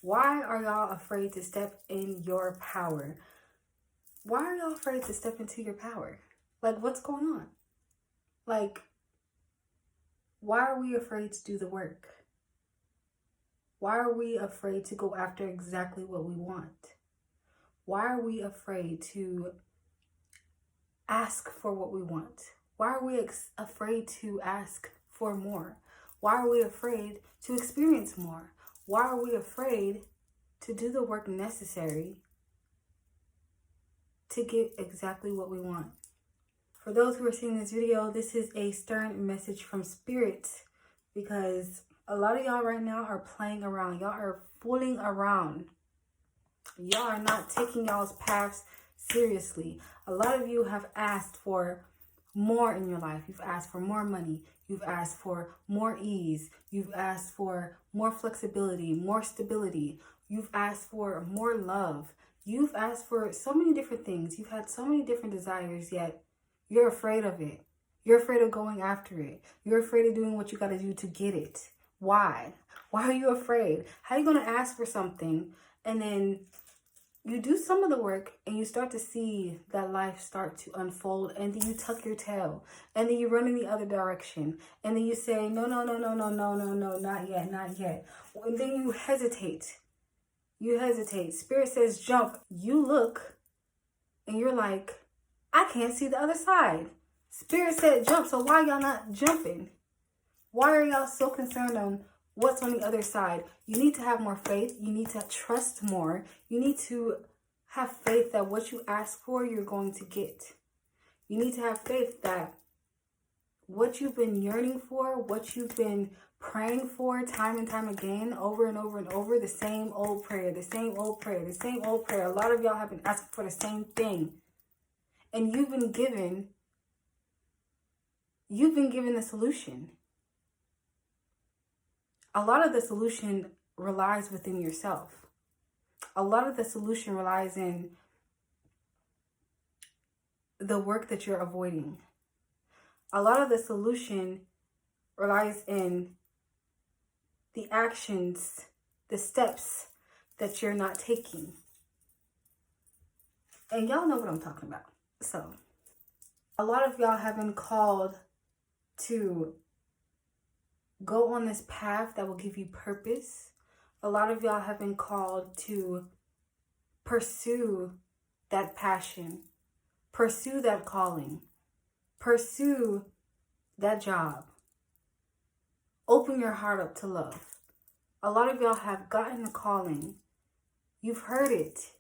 Why are y'all afraid to step in your power? Why are y'all afraid to step into your power? Like, what's going on? Like, why are we afraid to do the work? Why are we afraid to go after exactly what we want? Why are we afraid to ask for what we want? Why are we afraid to ask for more? Why are we afraid to experience more? Why are we afraid to do the work necessary to get exactly what we want? For those who are seeing this video, this is a stern message from Spirit, because a lot of y'all right now are playing around. Y'all are fooling around. Y'all are not taking y'all's paths seriously. A lot of you have asked for more in your life. You've asked for more money. You've asked for more ease. You've asked for more flexibility, more stability. You've asked for more love. You've asked for so many different things. You've had so many different desires, yet you're afraid of it. You're afraid of going after it. You're afraid of doing what you got to do to get it. Why? Why are you afraid? How are you going to ask for something and then you do some of the work and you start to see that life start to unfold, and then you tuck your tail and then you run in the other direction and then you say, no, no, no, no, no, no, no, no, not yet, not yet. And then you hesitate. You hesitate. Spirit says jump. You look and you're like, I can't see the other side. Spirit said jump, so why y'all not jumping? Why are y'all so concerned on what's on the other side? You need to have more faith. You need to trust more. You need to have faith that what you ask for, you're going to get. You need to have faith that what you've been yearning for, what you've been praying for time and time again, over and over and over, the same old prayer, the same old prayer, the same old prayer. A lot of y'all have been asking for the same thing. And you've been given the solution. A lot of the solution relies within yourself. A lot of the solution relies in the work that you're avoiding. A lot of the solution relies in the actions, the steps that you're not taking. And y'all know what I'm talking about. So, a lot of y'all have been called to go on this path that will give you purpose. A lot of y'all have been called to pursue that passion, pursue that calling, pursue that job. Open your heart up to love. A lot of y'all have gotten the calling. You've heard it.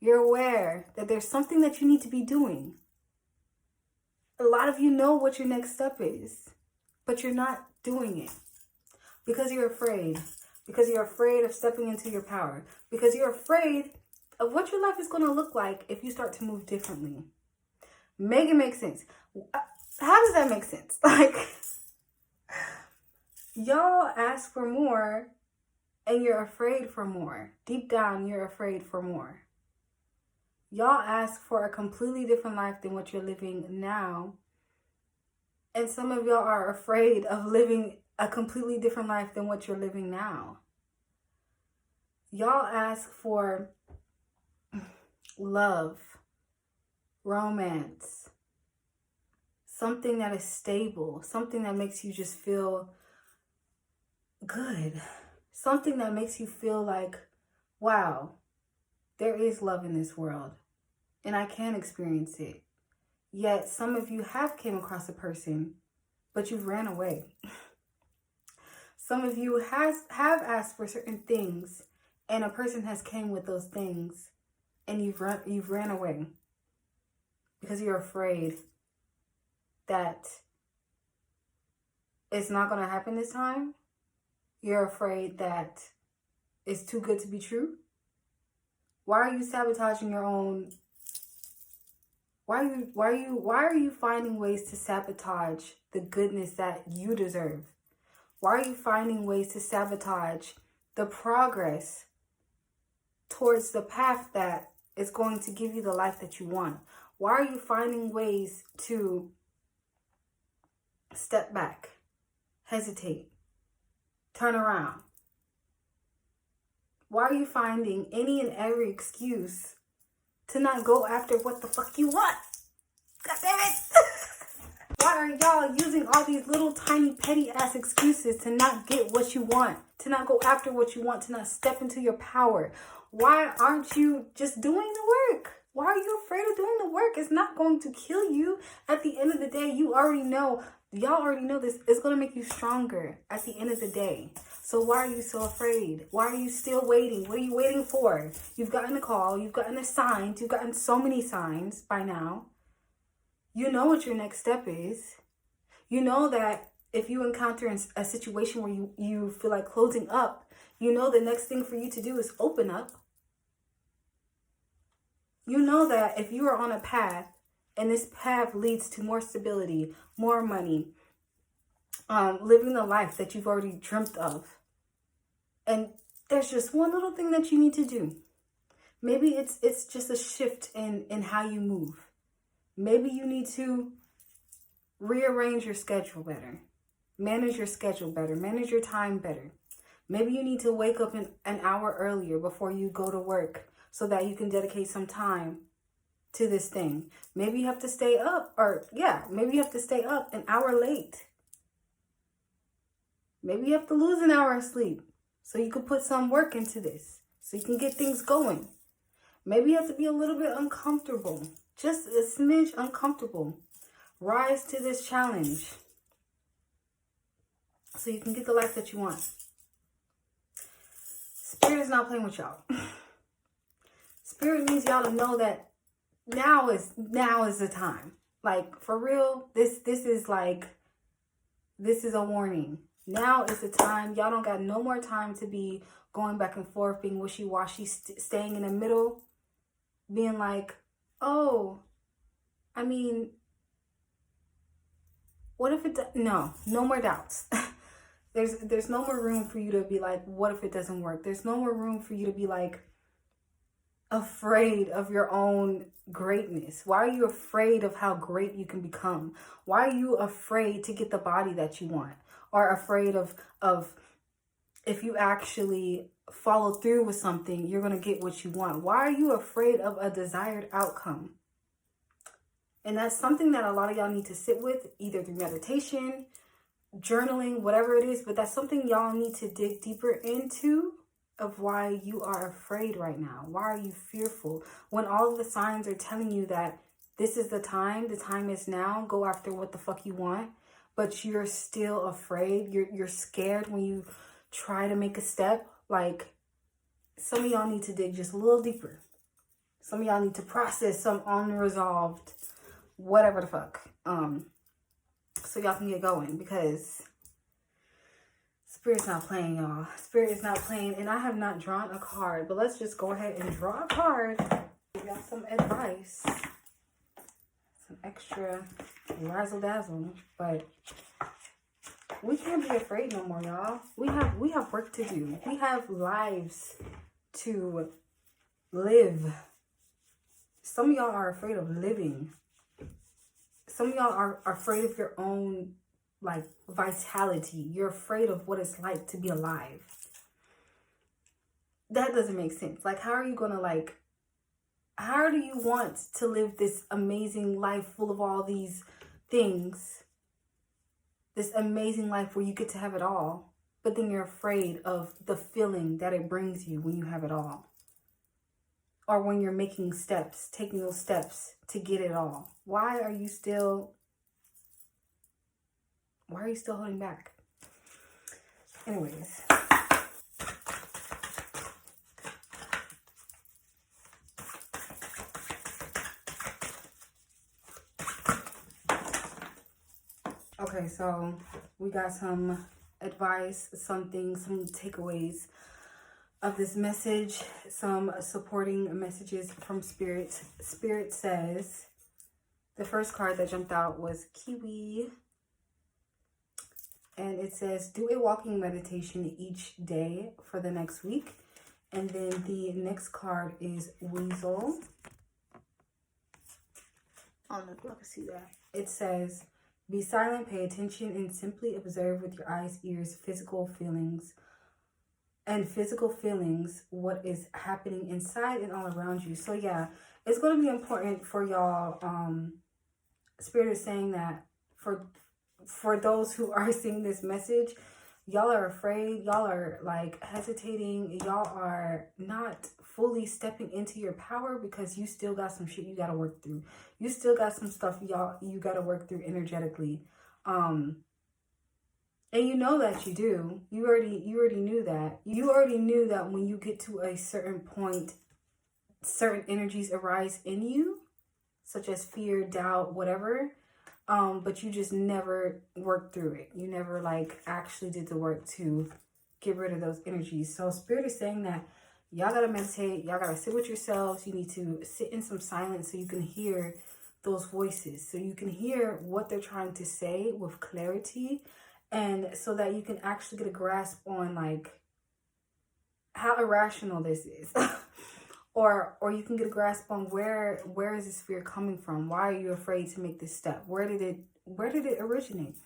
You're aware that there's something that you need to be doing. A lot of you know what your next step is, but you're not doing it because you're afraid. Because you're afraid of stepping into your power. Because you're afraid of what your life is going to look like if you start to move differently. Make it make sense. How does that make sense? Like, y'all ask for more and you're afraid for more. Deep down, you're afraid for more. Y'all ask for a completely different life than what you're living now. And some of y'all are afraid of living a completely different life than what you're living now. Y'all ask for love, romance, something that is stable, something that makes you just feel good, something that makes you feel like, wow, there is love in this world and I can experience it. Yet some of you have came across a person, but you've ran away. Some of you have asked for certain things and a person has came with those things and you've ran away because you're afraid that it's not going to happen this time. You're afraid that it's too good to be true. Why are you sabotaging your own? Why are you finding ways to sabotage the goodness that you deserve? Why are you finding ways to sabotage the progress towards the path that is going to give you the life that you want? Why are you finding ways to step back, hesitate, turn around, Why are you finding any and every excuse to not go after what the fuck you want? God damn it. Why are y'all using all these little tiny petty ass excuses to not get what you want, to not go after what you want, to not step into your power? Why aren't you just doing the work? Why are you afraid of doing the work? It's not going to kill you. At the end of the day, you already know, y'all already know this. It's going to make you stronger at the end of the day. So why are you so afraid? Why are you still waiting? What are you waiting for? You've gotten a call. You've gotten the signs. You've gotten so many signs by now. You know what your next step is. You know that if you encounter a situation where you feel like closing up, you know the next thing for you to do is open up. You know that if you are on a path and this path leads to more stability, more money, living the life that you've already dreamt of, and there's just one little thing that you need to do. Maybe it's just a shift in how you move. Maybe you need to rearrange your schedule better, manage your schedule better, manage your time better. Maybe you need to wake up an hour earlier before you go to work so that you can dedicate some time to this thing. Maybe you have to stay up, maybe you have to stay up an hour late. Maybe you have to lose an hour of sleep so you can put some work into this, so you can get things going. Maybe you have to be a little bit uncomfortable, just a smidge uncomfortable. Rise to this challenge so you can get the life that you want. Spirit is not playing with y'all. Spirit needs y'all to know that now is the time. Like, for real, this is a warning. Now is the time. Y'all don't got no more time to be going back and forth, being wishy-washy, staying in the middle, being like, oh, I mean, what if it no more doubts. There's no more room for you to be like, what if it doesn't work? There's no more room for you to be like afraid of your own greatness. Why are you afraid of how great you can become? Why are you afraid to get the body that you want? Or afraid of if you actually follow through with something, you're going to get what you want? Why are you afraid of a desired outcome? And that's something that a lot of y'all need to sit with, either through meditation, journaling, whatever it is. But that's something y'all need to dig deeper into, of why you are afraid right now. Why are you fearful? When all of the signs are telling you that this is the time is now, go after what the fuck you want. But you're still afraid. You're scared when you try to make a step. Like, some of y'all need to dig just a little deeper. Some of y'all need to process some unresolved whatever the fuck, so y'all can get going, because Spirit's not playing, y'all. Spirit is not playing, and I have not drawn a card, but let's just go ahead and draw a card. We got some advice, some extra razzle dazzle, but we can't be afraid no more, y'all. We have work to do. We have lives to live. Some of y'all are afraid of living. Some of y'all are afraid of your own, like, vitality. You're afraid of what it's like to be alive. That doesn't make sense. Like, how are you going to, like, how do you want to live this amazing life full of all these things? This amazing life where you get to have it all, but then you're afraid of the feeling that it brings you when you have it all. Or when you're making steps, taking those steps to get it all. Why are you still holding back? Anyways. Okay, so we got some advice, some takeaways of this message, some supporting messages from Spirit. Spirit says, the first card that jumped out was Kiwi. And it says, do a walking meditation each day for the next week. And then the next card is Weasel. I don't know if you can see that. It says, be silent, pay attention, and simply observe with your eyes, ears, physical feelings, and physical feelings, what is happening inside and all around you. So yeah, it's going to be important for y'all. Spirit is saying that for those who are seeing this message, y'all are afraid, y'all are like hesitating, y'all are not fully stepping into your power because you still got some shit you got to work through. You still got some stuff you got to work through energetically. And you know that you do. You already knew that. You already knew that when you get to a certain point, certain energies arise in you, such as fear, doubt, whatever. But you just never worked through it. You never like actually did the work to get rid of those energies. So Spirit is saying that y'all gotta meditate, y'all gotta sit with yourselves. You need to sit in some silence so you can hear those voices, so you can hear what they're trying to say with clarity, and so that you can actually get a grasp on like how irrational this is. or you can get a grasp on where is this fear coming from? Why are you afraid to make this step? Where did it originate?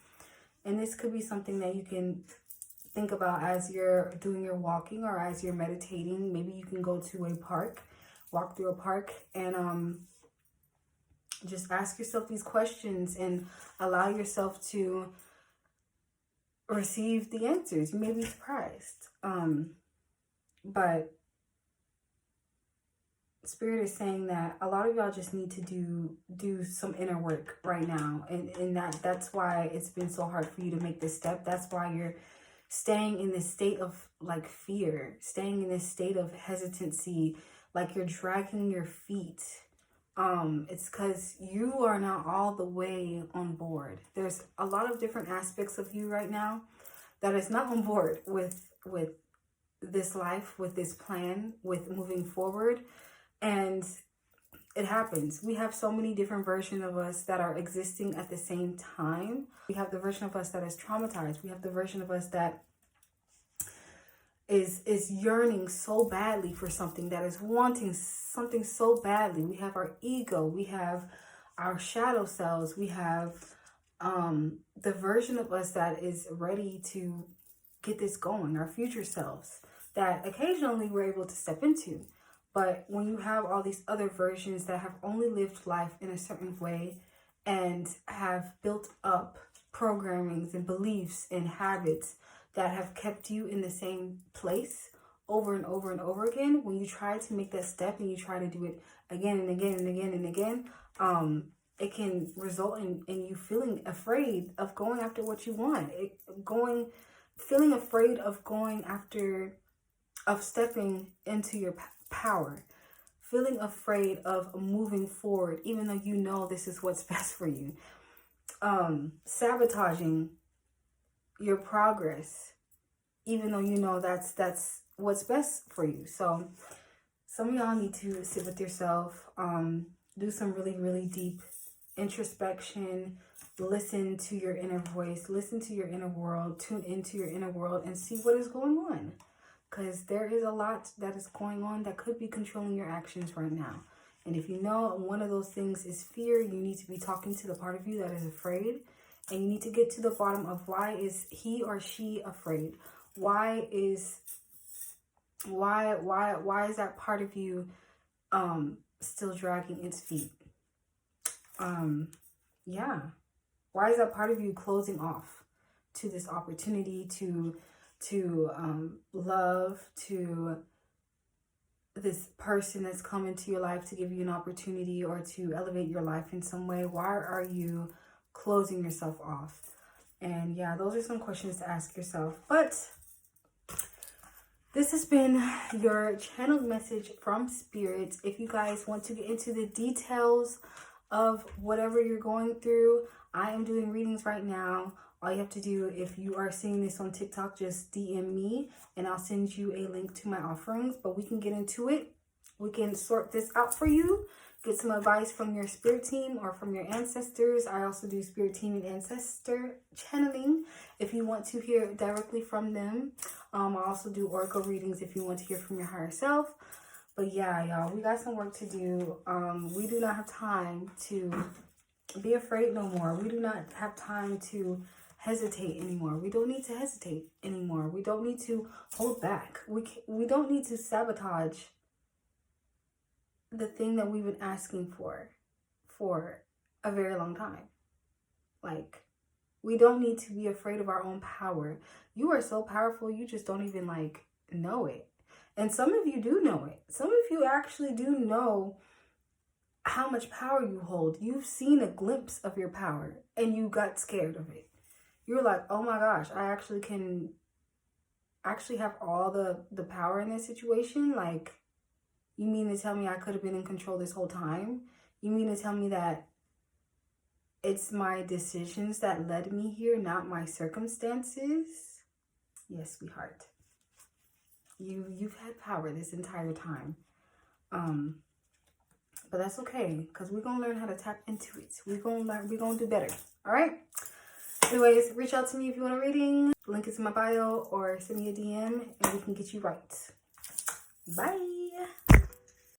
And this could be something that you can think about as you're doing your walking or as you're meditating. Maybe you can go to a park, walk through a park, and just ask yourself these questions and allow yourself to receive the answers. You may be surprised. But Spirit is saying that a lot of y'all just need to do some inner work right now. And that's why it's been so hard for you to make this step. That's why you're staying in this state of like fear, staying in this state of hesitancy, like you're dragging your feet. It's because you are not all the way on board. There's a lot of different aspects of you right now that is not on board with this life, with this plan, with moving forward. And it happens. We have so many different versions of us that are existing at the same time. We have the version of us that is traumatized. We have the version of us that is yearning so badly for something, that is wanting something so badly. We have our ego. We have our shadow selves. We have the version of us that is ready to get this going, our future selves that occasionally we're able to step into. But when you have all these other versions that have only lived life in a certain way and have built up programmings and beliefs and habits that have kept you in the same place over and over and over again, when you try to make that step and you try to do it again and again and again and again, it can result in you feeling afraid of going after what you want. Feeling afraid of going after, of stepping into your power, feeling afraid of moving forward, even though you know this is what's best for you, sabotaging your progress, even though you know that's what's best for you. So some of y'all need to sit with yourself, do some really, really deep introspection, listen to your inner voice, listen to your inner world, tune into your inner world and see what is going on. Because there is a lot that is going on that could be controlling your actions right now. And if you know one of those things is fear, you need to be talking to the part of you that is afraid. And you need to get to the bottom of why is he or she afraid? Why is that part of you still dragging its feet? Yeah. Why is that part of you closing off to this opportunity to love, to this person that's come into your life to give you an opportunity or to elevate your life in some way? Why are you closing yourself off? And yeah, those are some questions to ask yourself. But this has been your channeled message from Spirit. If you guys want to get into the details of whatever you're going through, I am doing readings right now. All you have to do, if you are seeing this on TikTok, just DM me and I'll send you a link to my offerings. But we can get into it. We can sort this out for you. Get some advice from your spirit team or from your ancestors. I also do spirit team and ancestor channeling if you want to hear directly from them. I also do oracle readings if you want to hear from your higher self. But yeah, y'all, we got some work to do. We do not have time to be afraid no more. We do not have time to hesitate anymore. We don't need to hesitate anymore. We don't need to hold back. We don't need to sabotage the thing that we've been asking for a very long time. Like, we don't need to be afraid of our own power. You are so powerful, you just don't even like know it. And some of you do know it. Some of you actually do know how much power you hold. You've seen a glimpse of your power and you got scared of it. You're like, oh my gosh, I actually can have all the power in this situation. Like, you mean to tell me I could have been in control this whole time? You mean to tell me that it's my decisions that led me here, not my circumstances? Yes, sweetheart. You've had power this entire time. But that's okay, because we're going to learn how to tap into it. We're going to do better. All right? Anyways, reach out to me if you want a reading. Link is in my bio, or send me a DM and we can get you right. Bye.